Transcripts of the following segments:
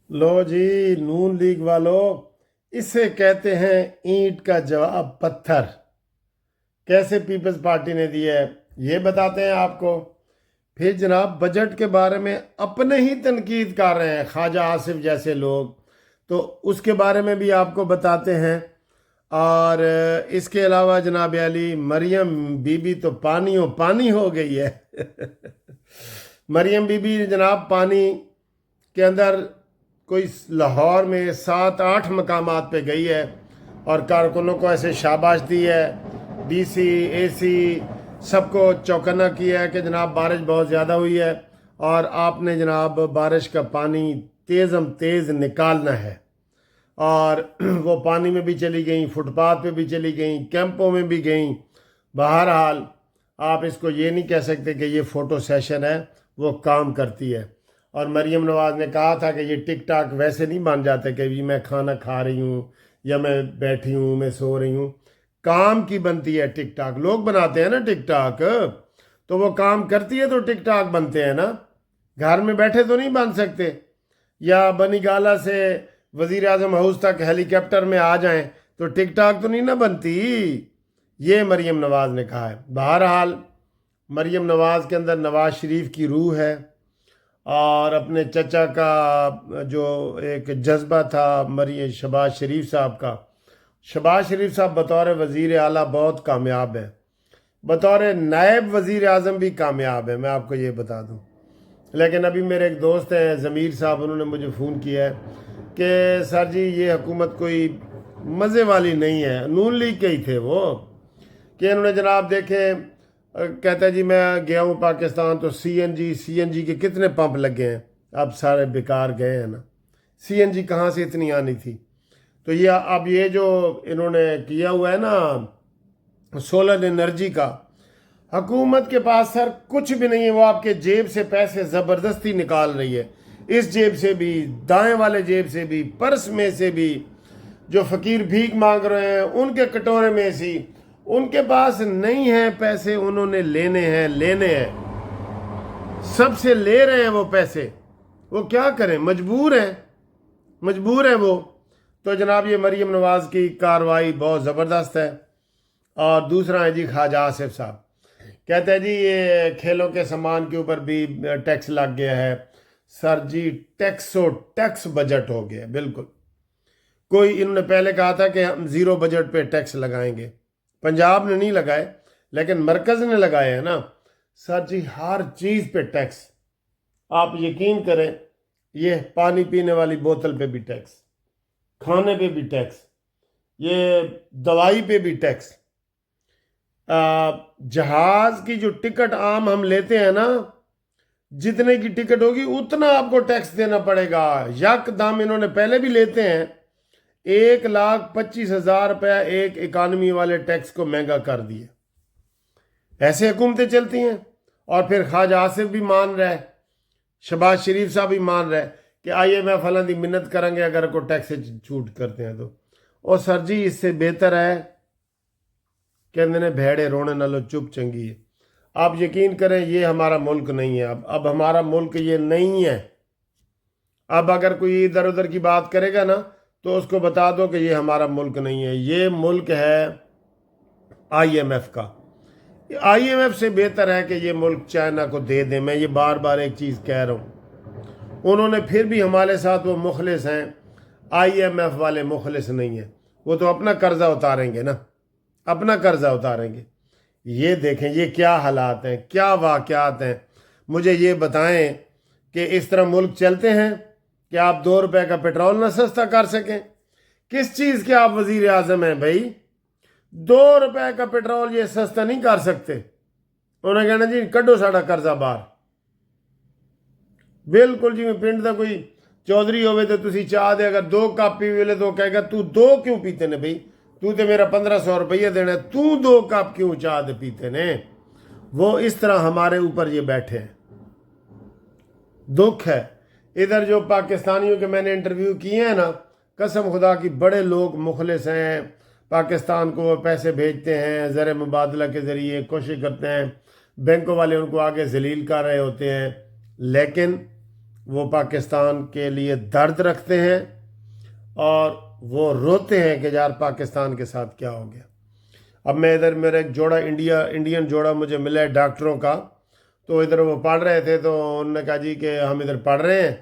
لو جی نون league والو، اسے کہتے ہیں اینٹ کا جواب پتھر۔ کیسے پیپلز پارٹی نے دیا ہے یہ بتاتے ہیں آپ کو۔ پھر جناب بجٹ کے بارے میں اپنے ہی تنقید کر رہے ہیں خواجہ آصف جیسے لوگ، تو اس کے بارے میں بھی آپ کو بتاتے ہیں۔ اور اس کے علاوہ جناب علی مریم بی بی تو پانی ہو گئی ہے۔ مریم بی بی جناب پانی کے اندر کوئی لاہور میں 7-8 مقامات پہ گئی ہے اور کارکنوں کو ایسے شاباش دی ہے، ڈی سی اے سی سب کو چوکنا کیا ہے کہ جناب بارش بہت زیادہ ہوئی ہے اور آپ نے جناب بارش کا پانی تیز نکالنا ہے۔ اور وہ پانی میں بھی چلی گئیں، فٹ پاتھ پہ بھی چلی گئیں، کیمپوں میں بھی گئیں۔ بہرحال آپ اس کو یہ نہیں کہہ سکتے کہ یہ فوٹو سیشن ہے، وہ کام کرتی ہے۔ اور مریم نواز نے کہا تھا کہ یہ ٹک ٹاک ویسے نہیں بن جاتے کہ بھی میں کھانا کھا رہی ہوں یا میں بیٹھی ہوں میں سو رہی ہوں، کام کی بنتی ہے ٹک ٹاک۔ لوگ بناتے ہیں نا ٹک ٹاک، تو وہ کام کرتی ہے تو ٹک ٹاک بنتے ہیں نا، گھر میں بیٹھے تو نہیں بن سکتے۔ یا بنی گالا سے وزیر اعظم ہاؤس تک ہیلی کاپٹر میں آ جائیں تو ٹک ٹاک تو نہیں نہ بنتی۔ یہ مریم نواز نے کہا ہے۔ بہرحال مریم نواز کے اندر نواز شریف کی روح ہے، اور اپنے چچا کا جو ایک جذبہ تھا شہباز شریف صاحب کا، شہباز شریف صاحب بطور وزیر اعلیٰ بہت کامیاب ہے، بطور نائب وزیر اعظم بھی کامیاب ہے، میں آپ کو یہ بتا دوں۔ لیکن ابھی میرے ایک دوست ہیں ضمیر صاحب، انہوں نے مجھے فون کیا ہے کہ سر جی یہ حکومت کوئی مزے والی نہیں ہے، نون لیگ کے ہی تھے وہ، کہ انہوں نے جناب دیکھے، کہتا ہے جی میں گیا ہوں پاکستان تو سی این جی کے کتنے پمپ لگے ہیں، اب سارے بیکار گئے ہیں نا، سی این جی کہاں سے اتنی آنی تھی۔ تو یہ اب یہ جو انہوں نے کیا ہوا ہے نا سولر انرجی کا، حکومت کے پاس سر کچھ بھی نہیں ہے، وہ آپ کے جیب سے پیسے زبردستی نکال رہی ہے، اس جیب سے بھی، دائیں والے جیب سے بھی، پرس میں سے بھی، جو فقیر بھیک مانگ رہے ہیں ان کے کٹورے میں سے، ان کے پاس نہیں ہیں پیسے، انہوں نے لینے ہیں، سب سے لے رہے ہیں وہ پیسے، وہ کیا کریں، مجبور ہیں وہ۔ تو جناب یہ مریم نواز کی کارروائی بہت زبردست ہے۔ اور دوسرا ہے جی خواجہ آصف صاحب، کہتے ہیں جی یہ کھیلوں کے سامان کے اوپر بھی ٹیکس لگ گیا ہے۔ سر جی ٹیکس بجٹ ہو گیا، بالکل۔ کوئی انہوں نے پہلے کہا تھا کہ ہم زیرو بجٹ پہ ٹیکس لگائیں گے، پنجاب نے نہیں لگائے لیکن مرکز نے لگائے ہیں نا۔ سر جی ہر چیز پہ ٹیکس، آپ یقین کریں، یہ پانی پینے والی بوتل پہ بھی ٹیکس، کھانے پہ بھی ٹیکس، یہ دوائی پہ بھی ٹیکس، جہاز کی جو ٹکٹ عام ہم لیتے ہیں نا، جتنے کی ٹکٹ ہوگی اتنا آپ کو ٹیکس دینا پڑے گا، یک دم انہوں نے پہلے بھی لیتے ہیں۔ 1,25,000 روپیہ ایک اکانومی والے ٹیکس کو مہنگا کر دیے۔ ایسے حکومتیں چلتی ہیں۔ اور پھر خواجہ آصف بھی مان رہا ہے، شہباز شریف صاحب بھی مان رہا ہے کہ آئیے میں فلاں دی منت کریں گے اگر کوئی ٹیکس چھوٹ کرتے ہیں تو۔ اور سر جی اس سے بہتر ہے کہ بھیڑے رونے نالوں چپ چنگی ہے۔ آپ یقین کریں یہ ہمارا ملک نہیں ہے، اب ہمارا ملک یہ نہیں ہے۔ اب اگر کوئی ادھر ادھر کی بات کرے گا نا تو اس کو بتا دو کہ یہ ہمارا ملک نہیں ہے، یہ ملک ہے آئی ایم ایف کا۔ آئی ایم ایف سے بہتر ہے کہ یہ ملک چائنا کو دے دیں۔ میں یہ بار بار ایک چیز کہہ رہا ہوں، انہوں نے پھر بھی ہمارے ساتھ وہ مخلص ہیں، آئی ایم ایف والے مخلص نہیں ہیں، وہ تو اپنا قرضہ اتاریں گے نا، اپنا قرضہ اتاریں گے۔ یہ دیکھیں یہ کیا حالات ہیں، کیا واقعات ہیں۔ مجھے یہ بتائیں کہ اس طرح ملک چلتے ہیں کہ آپ 2 روپے کا پیٹرول نہ سستا کر سکیں؟ کس چیز کے آپ وزیر اعظم ہیں بھائی؟ 2 روپے کا پیٹرول یہ سستا نہیں کر سکتے۔ انہوں نے کہنا جی کڈو ساڑا قرضہ باہر۔ بالکل جی، پنڈ دا کوئی چودھری ہوئے تو تسی چاہ دے اگر 2 کپ پی ویلے تو کہے گا تو 2 کیوں پیتے نے بھائی، تو تے میرا 1500 روپیہ دینا ہے، تو 2 کپ کیوں چاہ دے پیتے نے۔ وہ اس طرح ہمارے اوپر یہ بیٹھے ہیں۔ دکھ ہے ادھر جو پاکستانیوں کے میں نے انٹرویو کیے ہیں نا، قسم خدا کی بڑے لوگ مخلص ہیں، پاکستان کو پیسے بھیجتے ہیں زر مبادلہ کے ذریعے، کوشش کرتے ہیں، بینکوں والے ان کو آگے ذلیل کر رہے ہوتے ہیں، لیکن وہ پاکستان کے لیے درد رکھتے ہیں اور وہ روتے ہیں کہ یار پاکستان کے ساتھ کیا ہو گیا۔ اب میں ادھر میرا ایک جوڑا انڈین جوڑا مجھے ملا ہے ڈاکٹروں کا، تو ادھر وہ پڑھ رہے تھے، تو انہوں نے کہا جی کہ ہم ادھر پڑھ رہے ہیں،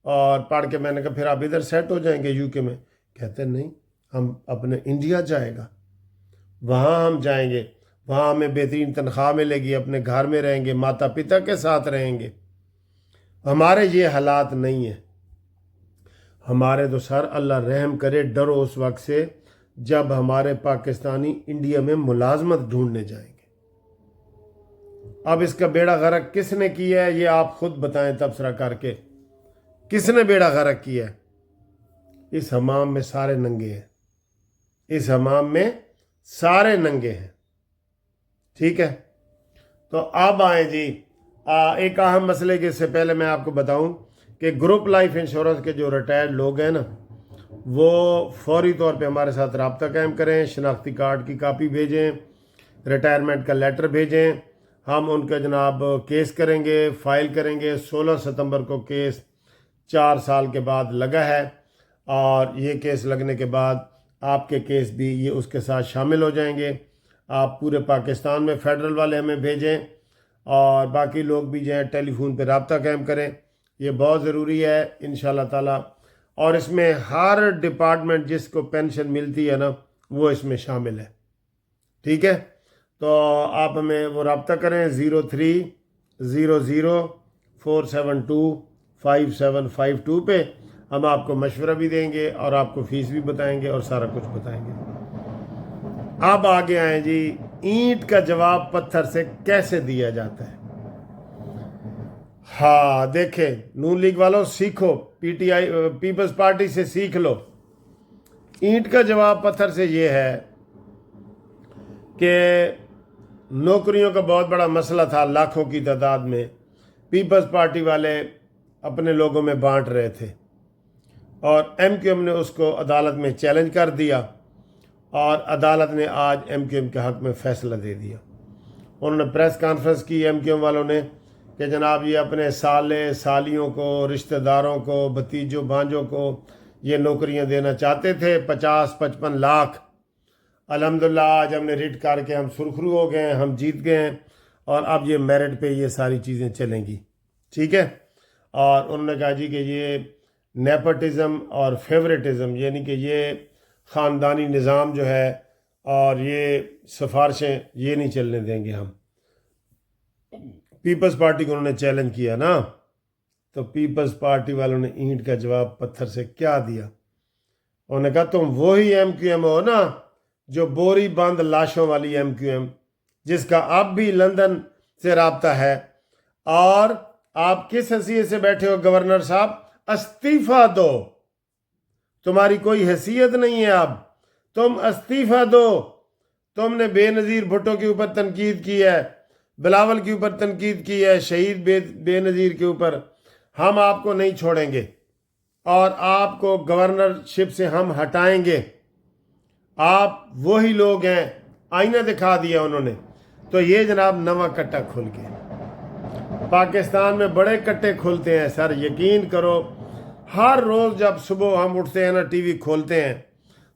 اور پڑھ کے میں نے کہا پھر آپ ادھر سیٹ ہو جائیں گے UK میں؟ کہتے نہیں، ہم اپنے انڈیا جائے گا، وہاں ہم جائیں گے، وہاں ہمیں بہترین تنخواہ ملے گی، اپنے گھر میں رہیں گے، ماتا پتا کے ساتھ رہیں گے۔ ہمارے یہ حالات نہیں ہیں۔ ہمارے تو سر اللہ رحم کرے، ڈرو اس وقت سے جب ہمارے پاکستانی انڈیا میں ملازمت ڈھونڈنے جائیں گے۔ اب اس کا بیڑا غرق کس نے کیا ہے یہ آپ خود بتائیں تبصرہ کر کے، کس نے بیڑا غرق کیا ہے؟ اس حمام میں سارے ننگے ہیں، اس حمام میں سارے ننگے ہیں، ٹھیک ہے؟ تو اب آئیں جی ایک اہم مسئلے کے سے پہلے میں آپ کو بتاؤں کہ گروپ لائف انشورنس کے جو ریٹائرڈ لوگ ہیں نا، وہ فوری طور پہ ہمارے ساتھ رابطہ قائم کریں، شناختی کارڈ کی کاپی بھیجیں، ریٹائرمنٹ کا لیٹر بھیجیں، ہم ان کا جناب کیس کریں گے، فائل کریں گے۔ 16 ستمبر کو کیس 4 سال کے بعد لگا ہے، اور یہ کیس لگنے کے بعد آپ کے کیس بھی یہ اس کے ساتھ شامل ہو جائیں گے۔ آپ پورے پاکستان میں فیڈرل والے ہمیں بھیجیں، اور باقی لوگ بھی جو ہیں ٹیلی فون پہ رابطہ قائم کریں، یہ بہت ضروری ہے انشاءاللہ تعالی۔ اور اس میں ہر ڈپارٹمنٹ جس کو پینشن ملتی ہے نا، وہ اس میں شامل ہے، ٹھیک ہے؟ تو آپ ہمیں وہ رابطہ کریں 030047255752 پہ، ہم آپ کو مشورہ بھی دیں گے اور آپ کو فیس بھی بتائیں گے اور سارا کچھ بتائیں گے۔ اب آگے آئیں جی، اینٹ کا جواب پتھر سے کیسے دیا جاتا ہے؟ ہاں دیکھیں نون لیگ والوں، سیکھو، پیپلز پارٹی سے سیکھ لو۔ اینٹ کا جواب پتھر سے یہ ہے کہ نوکریوں کا بہت بڑا مسئلہ تھا، لاکھوں کی تعداد میں پیپلز پارٹی والے اپنے لوگوں میں بانٹ رہے تھے، اور MQM نے اس کو عدالت میں چیلنج کر دیا، اور عدالت نے آج MQM کے حق میں فیصلہ دے دیا۔ انہوں نے پریس کانفرنس کی MQM والوں نے کہ جناب یہ اپنے سالے سالیوں کو، رشتہ داروں کو، بھتیجوں بھانجوں کو یہ نوکریاں دینا چاہتے تھے، 50-55 لاکھ۔ الحمدللہ آج ہم نے ریٹ کر کے ہم سرخرو ہو گئے ہیں، ہم جیت گئے ہیں، اور اب یہ میرٹ پہ یہ ساری چیزیں چلیں گی، ٹھیک ہے؟ اور انہوں نے کہا جی کہ یہ نیپوٹزم اور فیوریٹزم، یعنی کہ یہ خاندانی نظام جو ہے اور یہ سفارشیں، یہ نہیں چلنے دیں گے ہم۔ پیپلز پارٹی کو انہوں نے چیلنج کیا نا، تو پیپلز پارٹی والوں نے اینٹ کا جواب پتھر سے کیا دیا؟ انہوں نے کہا تم وہی MQM ہو نا جو بوری بند لاشوں والی MQM، جس کا اب بھی لندن سے رابطہ ہے، اور آپ کس حیثیت سے بیٹھے ہو گورنر صاحب؟ استعفیٰ دو، تمہاری کوئی حیثیت نہیں ہے، اب تم استعفیٰ دو۔ تم نے بے نظیر بھٹو کے اوپر تنقید کی ہے، بلاول کے اوپر تنقید کی ہے، شہید بے نظیر کے اوپر، ہم آپ کو نہیں چھوڑیں گے، اور آپ کو گورنرشپ سے ہم ہٹائیں گے۔ آپ وہی لوگ ہیں، آئینہ دکھا دیا انہوں نے۔ تو یہ جناب نواں کٹا کھل گیا۔ پاکستان میں بڑے کٹے کھلتے ہیں سر، یقین کرو، ہر روز جب صبح ہم اٹھتے ہیں نا ٹی وی کھولتے ہیں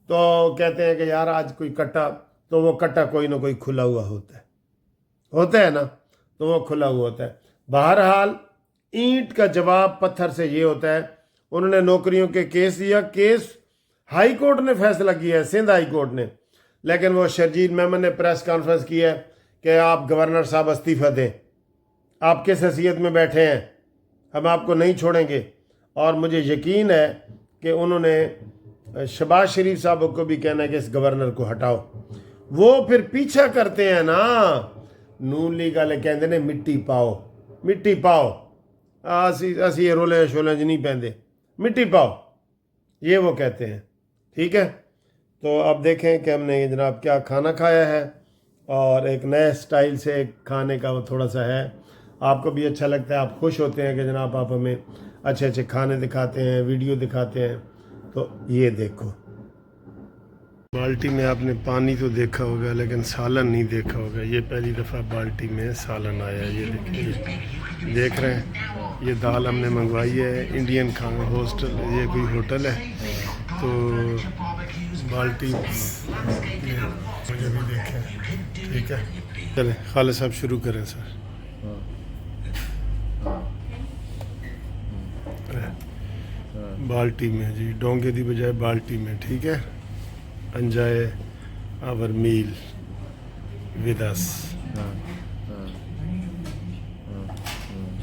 تو کہتے ہیں کہ یار آج کوئی کٹا، تو وہ کٹا کوئی نہ کوئی کھلا ہوا ہوتا ہے نا، تو وہ کھلا ہوا ہوتا ہے۔ بہرحال اینٹ کا جواب پتھر سے یہ ہوتا ہے، انہوں نے نوکریوں کے کیس دیا، کیس ہائی کورٹ نے فیصلہ کیا ہے، سندھ ہائی کورٹ نے، لیکن وہ شرجیل میمن نے پریس کانفرنس کی ہے کہ آپ گورنر صاحب استعفیٰ دیں، آپ کس حیثیت میں بیٹھے ہیں، ہم آپ کو نہیں چھوڑیں گے۔ اور مجھے یقین ہے کہ انہوں نے شہباز شریف صاحب کو بھی کہنا ہے کہ اس گورنر کو ہٹاؤ۔ وہ پھر پیچھا کرتے ہیں نا، نون لیگ والے کہتے ہیں مٹی پاؤ، مٹی پاؤ، اسی رولے شولے نہیں پہنتے، مٹی پاؤ، یہ وہ کہتے ہیں، ٹھیک ہے؟ تو اب دیکھیں کہ ہم نے جناب کیا کھانا کھایا ہے، اور ایک نئے سٹائل سے کھانے کا وہ تھوڑا سا ہے، آپ کو بھی اچھا لگتا ہے، آپ خوش ہوتے ہیں کہ جناب آپ ہمیں اچھے اچھے کھانے دکھاتے ہیں، ویڈیو دکھاتے ہیں۔ تو یہ دیکھو بالٹی میں آپ نے پانی تو دیکھا ہوگا لیکن سالن نہیں دیکھا ہوگا، یہ پہلی دفعہ بالٹی میں سالن آیا، یہ دیکھیں۔ دیکھ رہے ہیں یہ دال ہم نے منگوائی ہے انڈین کھانا ہاسٹل، یہ کوئی ہوٹل ہے تو بالٹی مجھے بھی دیکھیں، ٹھیک ہے چلیں خالد صاحب شروع کریں سر. بالٹی میں جی، ڈونگے دی بجائے بالٹی میں، ٹھیک ہے. Enjoy our meal with us.